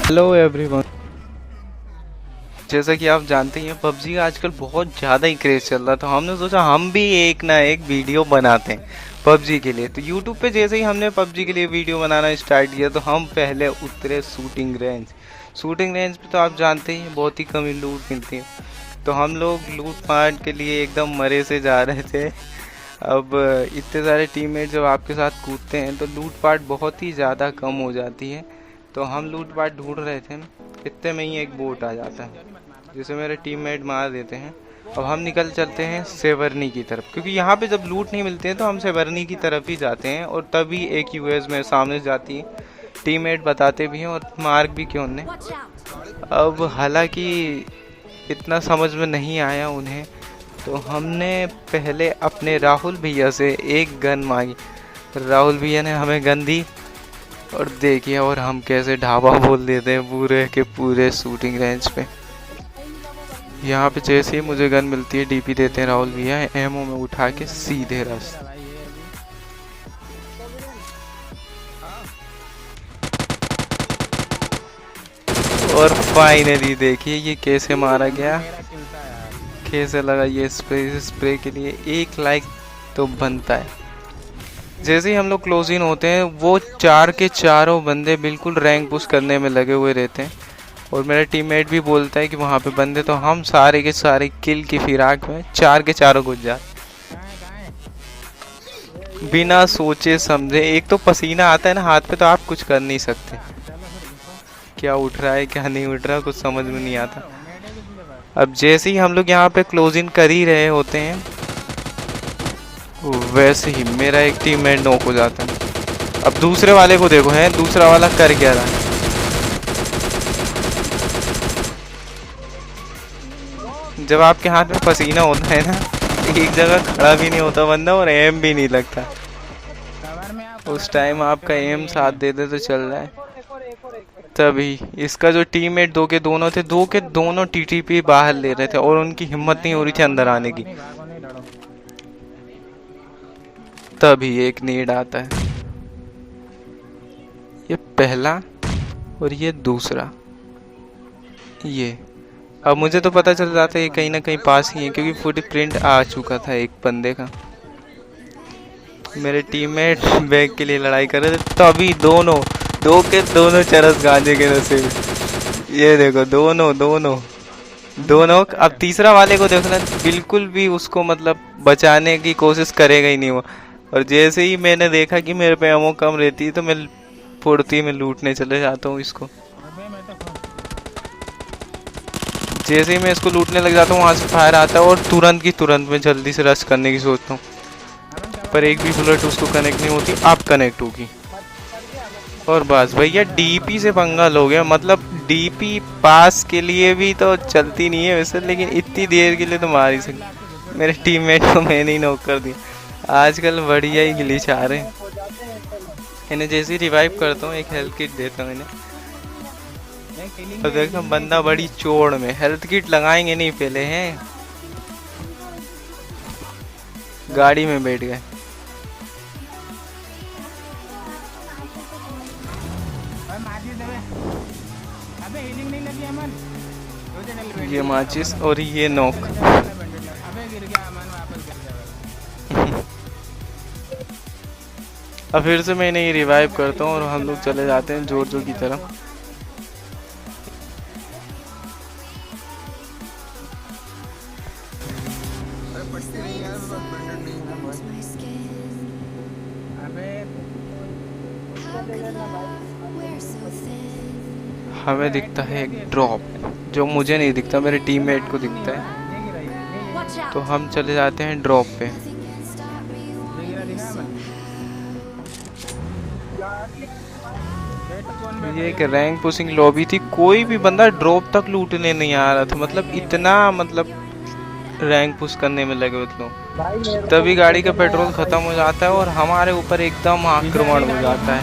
Hello everyone. जैसा कि आप जानते ही हैं पबजी का आजकल बहुत ज़्यादा ही क्रेज़ चल रहा था। हमने सोचा हम भी एक ना एक वीडियो बनाते हैं पबजी के लिए। तो यूट्यूब पे जैसे ही हमने पबजी के लिए वीडियो बनाना स्टार्ट किया तो हम पहले उतरे शूटिंग रेंज पे। तो आप जानते ही हैं बहुत ही कम ही लूट मिलती है। तो हम लोग लूट पाट के लिए एकदम मरे से जा रहे थे। अब इतने सारे टीममेट जब आपके साथ कूदते हैं तो लूट पाट बहुत ही ज़्यादा कम हो जाती है। तो हम लूट पाट ढूंढ रहे थे, इतने में ही एक बोट आ जाता है जिसे मेरे टीममेट मार देते हैं। अब हम निकल चलते हैं सेवर्नी की तरफ, क्योंकि यहाँ पे जब लूट नहीं मिलते हैं तो हम सेवर्नी की तरफ ही जाते हैं। और तभी एक यूएस में सामने जाती है, टीममेट बताते भी हैं और मार्क भी क्यों ने। अब हालांकि इतना समझ में नहीं आया उन्हें, तो हमने पहले अपने राहुल भैया से एक गन मांगी। राहुल भैया ने हमें गन दी और देखिए और हम कैसे ढाबा बोल देते हैं पूरे के पूरे शूटिंग रेंज पे। यहाँ पे जैसे ही मुझे गन मिलती है डीपी देते हैं राहुल भैया, एमओ में उठा के सीधे रस। और फाइनली देखिए ये कैसे मारा गया, कैसे लगा ये स्प्रे के लिए 1 लाइक तो बनता है। जैसे ही हम लोग क्लोज इन होते हैं वो 4 के चारों बंदे बिल्कुल रैंक पुश करने में लगे हुए रहते हैं। और मेरा टीममेट भी बोलता है कि वहाँ पे बंदे, तो हम सारे के सारे किल की फिराक में 4 के चारों घुस जाते बिना सोचे समझे। एक तो पसीना आता है ना हाथ पे, तो आप कुछ कर नहीं सकते। क्या उठ रहा है क्या नहीं उठ रहा कुछ समझ में नहीं आता। अब जैसे ही हम लोग यहाँ पे क्लोज इन कर ही रहे होते हैं वैसे ही मेरा एक टीममेट नॉक हो जाता है। अब दूसरे वाले को देखो है, दूसरा वाला कर क्या रहा है। जब आपके हाथ में पसीना होता है ना, एक जगह खड़ा भी नहीं होता बंदा और एम भी नहीं लगता। उस टाइम आपका एम साथ दे दे तो चल रहा है। तभी इसका जो टीममेट 2 के दोनों थे, 2 के दोनों टीटीपी बाहर ले रहे थे और उनकी हिम्मत नहीं हो रही थी अंदर आने की। तभी एक नीड आता है, ये पहला और ये दूसरा। ये अब मुझे तो पता चल जाता है ये कहीं ना कहीं पास ही है, क्योंकि फुटप्रिंट आ चुका था एक बंदे का। मेरे टीममेट बैग के लिए लड़ाई कर रहे थे, तभी दोनों 2 के दोनों चरस गांजे के नसीब। ये देखो दोनों। अब तीसरा वाले को देखना, बिल्कुल भी उसको मतलब बचाने की कोशिश करेगा ही नहीं वो। और जैसे ही मैंने देखा कि मेरे पे एमो कम रहती है तो मैं फुर्ती में लूटने चले जाता हूँ इसको। जैसे ही मैं इसको लूटने लग जाता हूँ वहाँ से फायर आता है और तुरंत की तुरंत मैं जल्दी से रश करने की सोचता हूँ, पर एक भी बुलेट उसको कनेक्ट नहीं होती। अब कनेक्ट होगी और बस भैया डीपी से पंगा लोगे। मतलब डीपी पास के लिए भी तो चलती नहीं है वैसे, लेकिन इतनी देर के लिए तो मार ही सकते। मेरे टीममेट को मैंने ही नॉक कर दिया। आजकल बढ़िया ही ग्लिच आ रहे हैं। इन्हें जैसे ही रिवाइव करता हूँ एक हेल्थ किट देता हूँ इन्हें। तो देखो बंदा बड़ी चोड़ में, हेल्थ किट लगाएंगे नहीं पहले हैं, गाड़ी में बैठ गए। ये माचिस और ये नॉक। अब फिर से मैं इन्हें रिवाइव करता हूँ और हम लोग चले जाते हैं जोरजो की तरफ। हमें दिखता है एक ड्रॉप, जो मुझे नहीं दिखता, मेरे टीममेट को दिखता है। तो हम चले जाते हैं ड्रॉप पे। ये एक रैंक पुशिंग लॉबी थी, कोई भी बंदा ड्रॉप तक लूटने नहीं आ रहा था। मतलब इतना रैंक पुश करने में लगे लोग। तभी गाड़ी का पेट्रोल खत्म हो जाता है और हमारे ऊपर एकदम आक्रमण हो जाता है।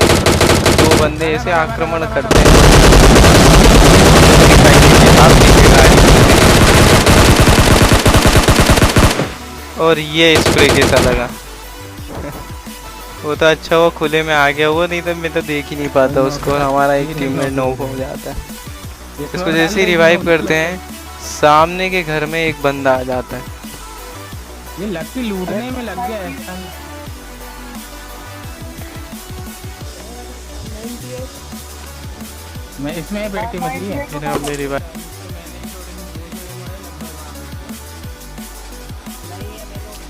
2 बंदे ऐसे आक्रमण करते हैं। और ये स्प्रे कैसा लगा। वो तो अच्छा वो खुले में आ गया, वो नहीं तो मैं तो देख ही नहीं पाता उसको और हमारा एक टीममेट नॉक हो जाता है। इसको जैसे ही रिवाइव करते हैं सामने के घर में एक बंदा आ जाता है। ये लक्की लूटने में लग गया है। मैं इसमें बैठी मछली है। मेरी बात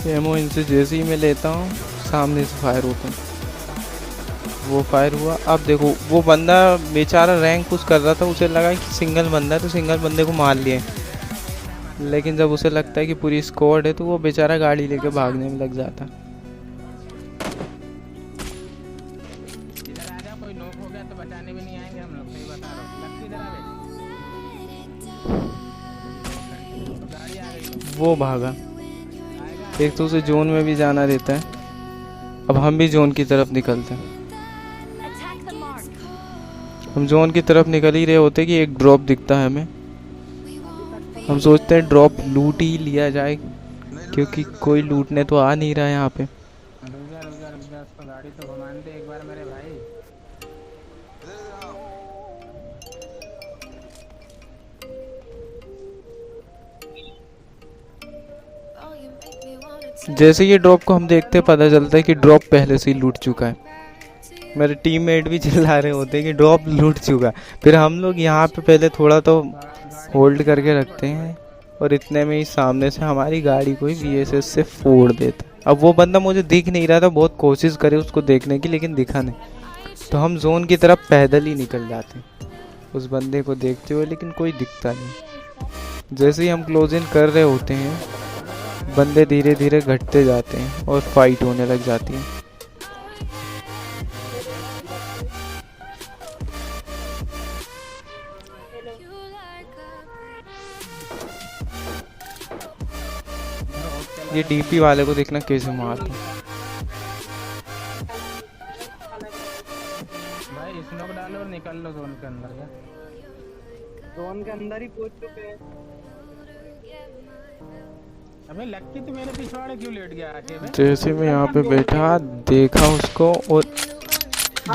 एमो इनसे जैसे ही मैं लेता हूँ सामने से फायर होता है। वो फायर हुआ। अब देखो वो बंदा बेचारा रैंक पुश कर रहा था, उसे लगा कि सिंगल बंदा है तो सिंगल बंदे को मार लिए, लेकिन जब उसे लगता है कि पूरी स्क्वाड है तो वो बेचारा गाड़ी लेके भागने में लग जाता। इधर आजा, कोई नॉक हो गया तो बचाने भी नहीं आएंगे हम लोग, सही बता रहा हूं। लक्की इधर आ गाड़ी आ गई। वो भागा। एक तो उसे जोन में भी जाना रहता है। अब हम भी जोन की तरफ निकलते हैं। हम जोन की तरफ निकल ही रहे होते कि एक ड्रॉप दिखता है हमें। हम सोचते हैं ड्रॉप लूट ही लिया जाए क्योंकि कोई लूटने तो आ नहीं रहा है यहाँ पे। रुक जा उसको गाड़ी तो घुमाने दे एक बार मेरे भाई। जैसे ये ड्रॉप को हम देखते हैं पता चलता है कि ड्रॉप पहले से ही लूट चुका है। मेरे टीममेट भी चिल्ला रहे होते हैं कि ड्रॉप लूट चुका है। फिर हम लोग यहाँ पे पहले थोड़ा तो होल्ड करके रखते हैं और इतने में ही सामने से हमारी गाड़ी को ही VSS से फोड़ देता है। अब वो बंदा मुझे दिख नहीं रहा था, बहुत कोशिश करे उसको देखने की लेकिन दिखा नहीं। तो हम जोन की तरफ पैदल ही निकल जाते उस बंदे को देखते हुए, लेकिन कोई दिखता नहीं। जैसे ही हम क्लोज इन कर रहे होते हैं बंदे धीरे धीरे घटते जाते हैं और फाइट होने लग जाती है। ये DP वाले को देखना कैसे मारता। भाई स्नोक डालो और निकल लो जोन के अंदर का। जोन के अंदर ही पहुंच चुके हैं। अबे लक्की तो मेरे पिछवाड़े क्यों लेट गया आके बे? जैसे मैं यहाँ पे बैठा देखा उसको और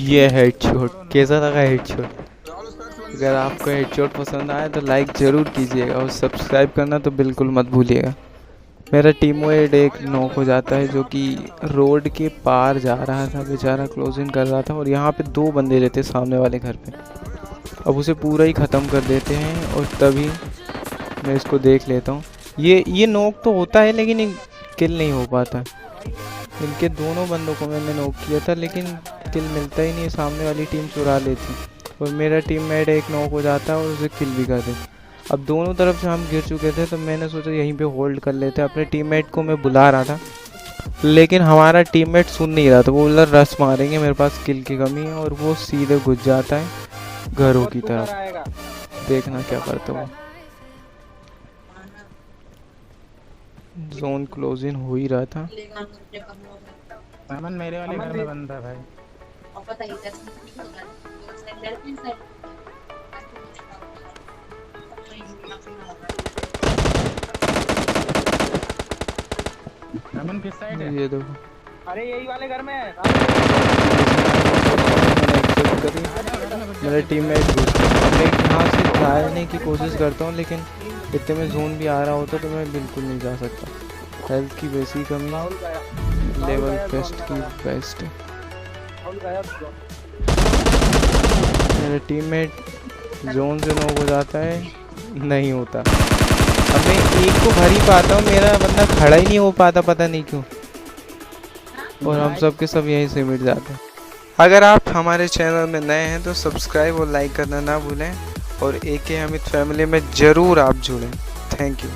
ये हेडशॉट कैसा लगा हेडशॉट। अगर आपको हेडशॉट पसंद आए तो लाइक ज़रूर कीजिएगा और सब्सक्राइब करना तो बिल्कुल मत भूलिएगा। मेरा टीममेट एक नॉक हो जाता है जो कि रोड के पार जा रहा था, बेचारा क्लोजिंग कर रहा था और यहाँ पे 2 बंदे रहते सामने वाले घर पे। अब उसे पूरा ही ख़त्म कर देते हैं और तभी मैं इसको देख लेता हूँ। ये नॉक तो होता है लेकिन किल नहीं हो पाता। इनके दोनों बंदों को मैंने नॉक किया था लेकिन किल मिलता ही नहीं, सामने वाली टीम चुरा लेती और मेरा टीममेट एक नॉक हो जाता है और उसे किल भी कर देता। अब दोनों तरफ से हम गिर चुके थे तो मैंने सोचा यहीं पे होल्ड कर लेते। अपने टीममेट को मैं बुला रहा था लेकिन हमारा टीममेट सुन नहीं रहा था। वो बोला रस मारेंगे, मेरे पास किल की कमी है, और वो सीधे घुस जाता है घरों की तरफ। देखना क्या करता वो। जोन क्लोज इन हो ही रहा था। अमन मेरे वाले घर में बंद है भाई। अमन किस साइड है? ये देखो, अरे यही वाले घर में है। मेरा टीममेट मैं यहाँ से जाने की कोशिश करता हूँ लेकिन इतने में जोन भी आ रहा होता तो मैं बिल्कुल नहीं जा सकता। हेल्थ की वैसी कमी, लेवल बेस्ट की बेस्ट। मेरा टीममेट जोन से नॉक हो जाता है, नहीं होता। अब मैं एक को भर ही पाता हूँ, मेरा बंदा खड़ा ही नहीं हो पाता, पता नहीं क्यों, और हम सब के सब यहीं से मिट जाते हैं। अगर आप हमारे चैनल में नए हैं तो सब्सक्राइब और लाइक करना ना भूलें और AK अमित फैमिली में ज़रूर आप जुड़ें। Thank you.